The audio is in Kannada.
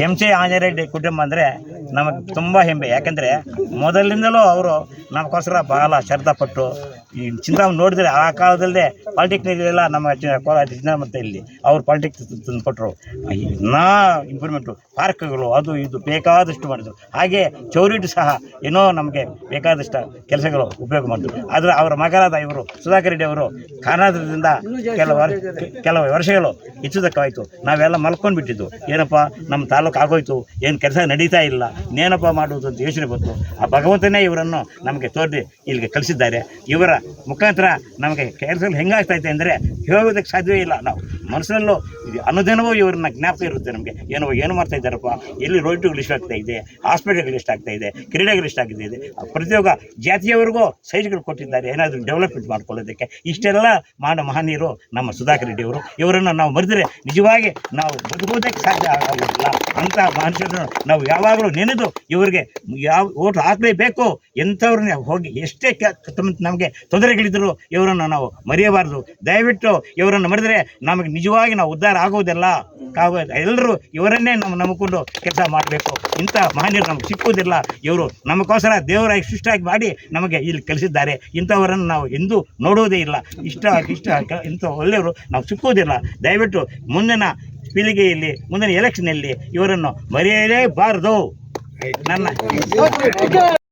MC ಆಂಜನೇಯ ಕುಟುಂಬ ಅಂದರೆ ನಮಗೆ ತುಂಬ ಹೆಮ್ಮೆ. ಯಾಕೆಂದರೆ ಮೊದಲಿಂದಲೂ ಅವರು ನಮಗೋಸ್ಕರ ಬಹಳ ಶ್ರದ್ಧಪಟ್ಟು ಈ ಚಿಂತಾಮಣಿ ನೋಡಿದರೆ ಆ ಕಾಲದಲ್ಲೇ ಪಾಲಿಟೆಕ್ನಿಕ್ ಎಲ್ಲ ನಮ್ಮ ಕೋಲಾರ ಚಿಂತಾಮಣಿ ಅವ್ರು ಪಾಲಿಟೆಕ್ನಿಕ್ ತಂದು ಕೊಟ್ಟರು. ಇಂಪ್ರೂವ್ಮೆಂಟು ಪಾರ್ಕ್ಗಳು ಅದು ಇದು ಬೇಕಾದಷ್ಟು ಮಾಡಿದ್ರು. ಹಾಗೆ ಚೌರಿಟು ಸಹ ಏನೋ ನಮಗೆ ಬೇಕಾದಷ್ಟು ಕೆಲಸಗಳು ಉಪಯೋಗ ಮಾಡಿದ್ರು. ಆದರೆ ಅವರ ಮಗನಾದ ಇವರು ಸುಧಾಕರ್ ರೆಡ್ಡಿ ಅವರು ಕಾರಣದಿಂದ ಕೆಲವು ವರ್ಷಗಳು ಹೆಚ್ಚುದಕ್ಕಾಯಿತು. ನಾವೆಲ್ಲ ಮಲ್ಕೊಂಡು ಬಿಟ್ಟಿದ್ದು, ಏನಪ್ಪ ನಮ್ಮ ತಾಲೂಕು ಆಗೋಯ್ತು, ಏನು ಕೆಲಸ ನಡೀತಾ ಇಲ್ಲ, ಇನ್ನೇನಪ್ಪ ಮಾಡುವುದು ಅಂತ ಯೋಚನೆ ಬಂತು. ಆ ಭಗವಂತನೇ ಇವರನ್ನು ನಮಗೆ ತೋರಿಸಿ ಇಲ್ಲಿಗೆ ಕಳಿಸಿದ್ದಾರೆ. ಇವರ ಮುಖಾಂತರ ನಮಗೆ ಕೆಲಸಗಳು ಹೆಂಗಾಗ್ತೈತೆ ಅಂದರೆ ಹೇಳೋದಕ್ಕೆ ಸಾಧ್ಯವೇ ಇಲ್ಲ. ನಾವು ಮನಸ್ಸಿನಲ್ಲೂ ಅನುದಿನವೂ ಇವ್ರನ್ನ ಜ್ಞಾಪಕ ಇರುತ್ತೆ ನಮಗೆ. ಏನು ಮಾಡ್ತಾ ಇದ್ದಾರಪ್ಪ, ಎಲ್ಲಿ ರೋಡ್ಗಳು ಇಷ್ಟ ಆಗ್ತಾ ಇದೆ, ಹಾಸ್ಪಿಟಲ್ಗಳು ಇಷ್ಟ ಆಗ್ತಾ ಇದೆ, ಕ್ರೀಡೆಗಳು ಇಷ್ಟ ಆಗಿದೆ, ಪ್ರತಿಯೊಬ್ಬ ಜಾತಿಯವರೆಗೂ ಸೈಟ್ಗಳು ಕೊಟ್ಟಿದ್ದಾರೆ ಏನಾದರೂ ಡೆವಲಪ್ಮೆಂಟ್ ಮಾಡ್ಕೊಳ್ಳೋದಕ್ಕೆ. ಇಷ್ಟೆಲ್ಲ ಮಹನೀಯರು ನಮ್ಮ ಸುಧಾಕರ್ ರೆಡ್ಡಿ ಅವರು. ಇವರನ್ನು ನಾವು ಮರೆತರೆ ನಿಜವಾಗಿ ನಾವು ಬದುಕೋದಕ್ಕೆ ಸಾಧ್ಯ ಆಗೋದಿಲ್ಲ. ಅಂಥ ಮನುಷ್ಯರನ್ನು ನಾವು ಯಾವಾಗಲೂ ನೆನೆದು ಇವರಿಗೆ ಓಟ್ ಹಾಕಲೇಬೇಕು. ಎಂಥವ್ರನ್ನ ಹೋಗಿ ಎಷ್ಟೇ ನಮಗೆ ತೊಂದರೆಗಳಿದ್ದರೂ ಇವರನ್ನು ನಾವು ಮರೆಯಬಾರ್ದು. ದಯವಿಟ್ಟು ಇವರನ್ನು ಮರೆದರೆ ನಮಗೆ ನಿಜವಾಗಿ ನಾವು ಉದ್ಧಾರ ಆಗೋದಿಲ್ಲ. ಎಲ್ಲರೂ ಇವರನ್ನೇ ನಾವು ನಂಬಿಕೊಂಡು ಕೆಲಸ ಮಾಡಬೇಕು. ಇಂಥ ಮಹನೀಯರು ನಮಗೆ ಸಿಕ್ಕುವುದಿಲ್ಲ. ಇವರು ನಮಗೋಸ್ಕರ ದೇವರಾಗಿ ಸೃಷ್ಟಿಯಾಗಿ ಮಾಡಿ ನಮಗೆ ಇಲ್ಲಿ ಕಲಿಸಿದ್ದಾರೆ. ಇಂಥವರನ್ನು ನಾವು ಎಂದೂ ನೋಡುವುದೇ ಇಲ್ಲ. ಇಷ್ಟ ಇಂಥ ಒಳ್ಳೆಯವರು ನಾವು ಸಿಕ್ಕುವುದಿಲ್ಲ. ದಯವಿಟ್ಟು ಮುಂದಿನ ಪೀಳಿಗೆಯಲ್ಲಿ, ಮುಂದಿನ ಎಲೆಕ್ಷನಲ್ಲಿ ಇವರನ್ನು ಮರೆಯಲೇಬಾರದು. ನನ್ನ